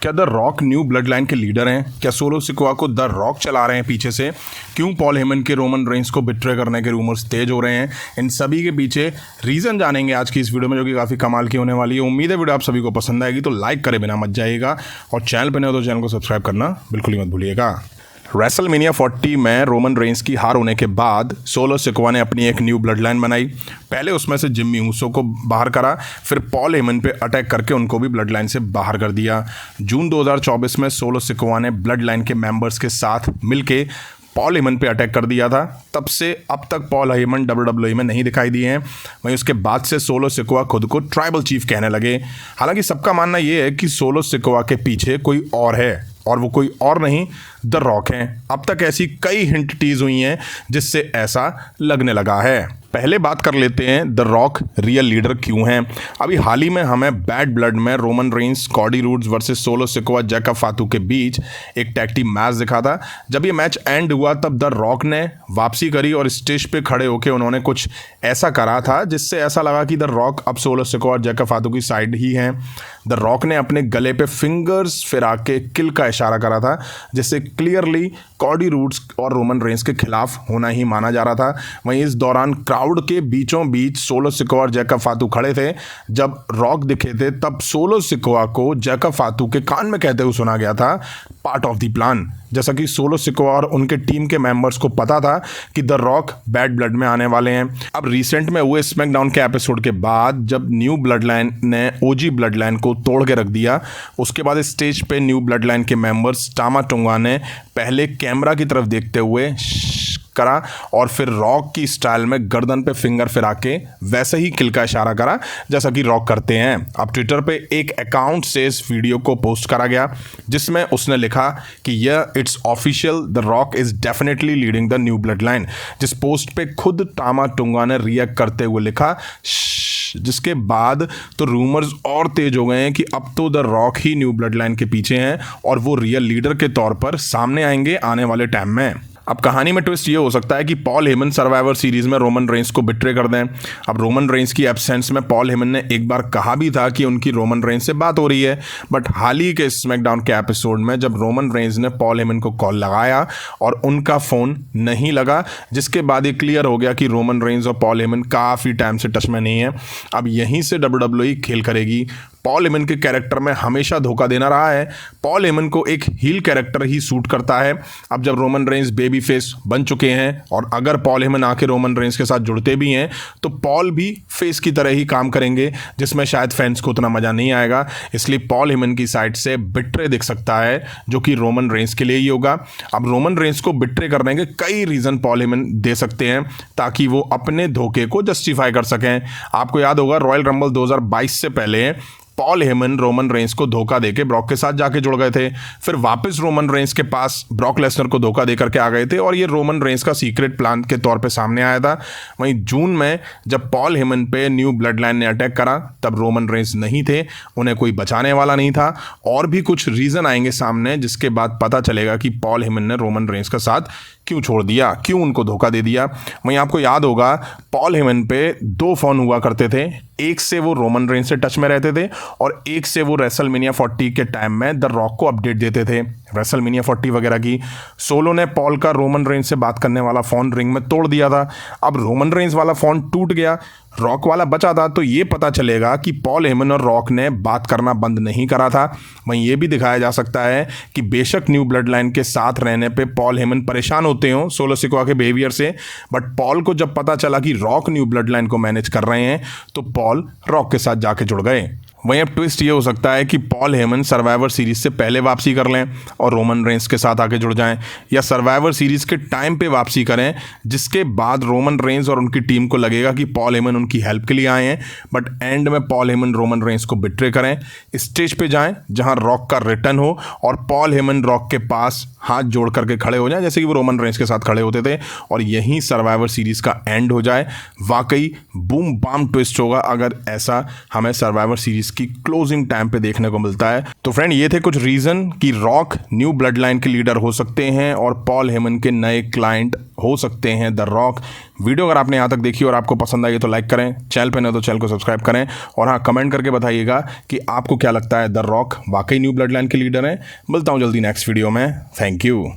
क्या the rock new blood line के leader हैं? क्या सोलो सिकोआ को द रॉक चला रहे हैं पीछे से? क्यों पॉल हेमन के रोमन रेंस को बिट्रे करने के रूमर्स तेज हो रहे हैं? इन सभी के पीछे रीज़न जानेंगे आज की इस वीडियो में, जो कि काफ़ी कमाल की होने वाली है। उम्मीद है वीडियो आप सभी को पसंद आएगी, तो लाइक करे बिना मत जाइएगा और चैनल पर नए हो तो चैनल को सब्सक्राइब करना बिल्कुल ही मत भूलिएगा। रेसलमेनिया 40 में रोमन रेंस की हार होने के बाद सोलो सिकोआ ने अपनी एक न्यू ब्लड लाइन बनाई। पहले उसमें से जिम्मी ऊसो को बाहर करा, फिर पॉल हेमन पे अटैक करके उनको भी ब्लड लाइन से बाहर कर दिया। जून 2024 में सोलो सिकोआ ने ब्लड लाइन के मेंबर्स के साथ मिलके पॉल हेमन पे अटैक कर दिया था। तब से अब तक पॉल हेमन WWE में नहीं दिखाई दिए हैं। वहीं उसके बाद से सोलो सिकोआ खुद को ट्राइबल चीफ कहने लगे। हालांकि सबका मानना यह है कि सोलो सिकोआ के पीछे कोई और है, और वो कोई और नहीं द रॉक हैं। अब तक ऐसी कई हिंट टीज हुई हैं जिससे ऐसा लगने लगा है। पहले बात कर लेते हैं द रॉक रियल लीडर क्यों हैं। अभी हाल ही में हमें बैड ब्लड में Roman Reigns, Cody Rhodes versus Solo Sikoa, Jacob Fatu के बीच एक टैग टीम मैच दिखा था। जब ये मैच एंड हुआ तब द रॉक ने वापसी करी और स्टेज पे खड़े होकर उन्होंने कुछ ऐसा करा था जिससे ऐसा लगा कि द रॉक अब सोलो सिकोआ और जैकब फातू की साइड ही हैं। द रॉक ने अपने गले पे फिंगर्स फिरा के किल का इशारा करा था, जिससे क्लियरली कॉडी रूड्स और रोमन रेंस के खिलाफ होना ही माना जा रहा था। वहीं इस दौरान क्राउड के बीचों बीच सोलो सिकोआ और जैकब फातू खड़े थे। जब रॉक दिखे थे तब सोलो सिकोआ को जैकब फातू के कान में कहते हुए सुना गया था, पार्ट ऑफ द प्लान। जैसा कि सोलो सिकोआ और उनके टीम के मेंबर्स को पता था कि द रॉक बैड ब्लड में आने वाले हैं। अब रिसेंट में हुए स्मैकडाउन के एपिसोड के बाद जब न्यू ब्लड लाइन ने ओजी ब्लड लाइन को तोड़ के रख दिया, उसके बाद स्टेज पे न्यू ब्लड लाइन के मेंबर्स टामा टोंगा ने पहले कैमरा की तरफ देखते हुए करा और फिर रॉक की स्टाइल में गर्दन पे फिंगर फिरा के वैसे ही किल का इशारा करा जैसा कि रॉक करते हैं। अब ट्विटर पे एक अकाउंट से इस वीडियो को पोस्ट करा गया जिसमें उसने लिखा कि यह it's official, the rock is definitely leading the new blood line. जिस पोस्ट पे खुद टामा टोंगा ने रिएक्ट करते हुए लिखा, जिसके बाद तो रूमर्स और तेज हो गए हैं कि अब तो the rock he new blood line के पीछे हैं और वो रियल लीडर के तौर पर सामने आएंगे आने वाले टाइम में। अब कहानी में ट्विस्ट ये हो सकता है कि पॉल हेमन सर्वाइवर सीरीज में रोमन रेंस को बिट्रे कर दें। अब रोमन रेंस की एब्सेंस में पॉल हेमन ने एक बार कहा भी था कि उनकी रोमन रेंस से बात हो रही है, बट हाल ही के स्मैकडाउन के एपिसोड में जब रोमन रेंस ने पॉल हेमन को कॉल लगाया और उनका फ़ोन नहीं लगा, जिसके बाद ये क्लियर हो गया कि रोमन रेंस और पॉल हेमन काफ़ी टाइम से टच में नहीं है। अब यहीं से WWE खेल करेगी। पॉल हेमन के कैरेक्टर में हमेशा धोखा देना रहा है। पॉल हेमन को एक हील कैरेक्टर ही सूट करता है। अब जब रोमन रेंस बेबी फेस बन चुके हैं और अगर पॉल हेमन आके रोमन रेंस के साथ जुड़ते भी हैं तो पॉल भी फेस की तरह ही काम करेंगे, जिसमें शायद फैंस को उतना मज़ा नहीं आएगा। इसलिए पॉल हेमन की साइड से बिट्रे दिख सकता है, जो कि रोमन रेंस के लिए ही होगा। अब रोमन रेंस को बिट्रे करने के कई रीज़न पॉल हेमन दे सकते हैं ताकि वो अपने धोखे को जस्टिफाई कर सकें। आपको याद होगा रॉयल रंबल 2022 से पहले पॉल हेमन रोमन रेंस को धोखा देके ब्रॉक के साथ जाके जुड़ गए थे, फिर वापस रोमन रेंस के पास ब्रॉक लेसनर को धोखा देकर के आ गए थे और ये रोमन रेंस का सीक्रेट प्लान के तौर पे सामने आया था। वहीं जून में जब पॉल हेमन पे न्यू ब्लड लाइन ने अटैक करा तब रोमन रेंस नहीं थे, उन्हें कोई बचाने वाला नहीं था। और भी कुछ रीज़न आएंगे सामने जिसके बाद पता चलेगा कि पॉल हेमन ने रोमन रेंस का साथ क्यों छोड़ दिया, क्यों उनको धोखा दे दिया। वहीं आपको याद होगा पॉल हेमन पे 2 फ़ोन हुआ करते थे, एक से वो रोमन रेंस से टच में रहते थे और एक से वो रेसलमेनिया 40 के टाइम में द रॉक को अपडेट देते थे, रेसलमेनिया 40 वगैरह की। सोलो ने पॉल का रोमन रेंस से बात करने वाला फ़ोन रिंग में तोड़ दिया था। अब रोमन रेंस वाला फ़ोन टूट गया, रॉक वाला बचा था, तो ये पता चलेगा कि पॉल हेमन और रॉक ने बात करना बंद नहीं करा था। वहीं ये भी दिखाया जा सकता है कि बेशक न्यू ब्लड लाइन के साथ रहने पे पॉल हेमन परेशान होते हों सोलो सिकोआ के बिहेवियर से, बट पॉल को जब पता चला कि रॉक न्यू ब्लड लाइन को मैनेज कर रहे हैं तो पॉल रॉक के साथ जाके जुड़ गए। वहीं अब ट्विस्ट ये हो सकता है कि पॉल हेमन सर्वाइवर सीरीज से पहले वापसी कर लें और रोमन रेंस के साथ आके जुड़ जाएं, या सर्वाइवर सीरीज के टाइम पे वापसी करें जिसके बाद रोमन रेंस और उनकी टीम को लगेगा कि पॉल हेमन उनकी हेल्प के लिए आए हैं, बट एंड में पॉल हेमन रोमन रेंस को बिट्रे करें, स्टेज पे जाएं जहां रॉक का रिटर्न हो और पॉल हेमन रॉक के पास हाथ जोड़ करके खड़े हो जाएं जैसे कि वो रोमन रेंस के साथ खड़े होते थे और यहीं सर्वाइवर सीरीज का एंड हो जाए। वाकई बूम बाम ट्विस्ट होगा अगर ऐसा हमें सर्वाइवर सीरीज इसकी क्लोजिंग टाइम पे देखने को मिलता है। तो फ्रेंड ये थे कुछ रीजन कि रॉक न्यू ब्लड लाइन के लीडर हो सकते हैं और पॉल हेमन के नए क्लाइंट हो सकते हैं द रॉक। वीडियो अगर आपने यहाँ तक देखी और आपको पसंद आई तो लाइक करें, चैनल पर नहीं तो चैनल को सब्सक्राइब करें, और हाँ कमेंट करके बताइएगा कि आपको क्या लगता है द रॉक वाकई न्यू ब्लड लाइन के लीडर हैं। मिलता हूँ जल्दी नेक्स्ट वीडियो में। Thank you.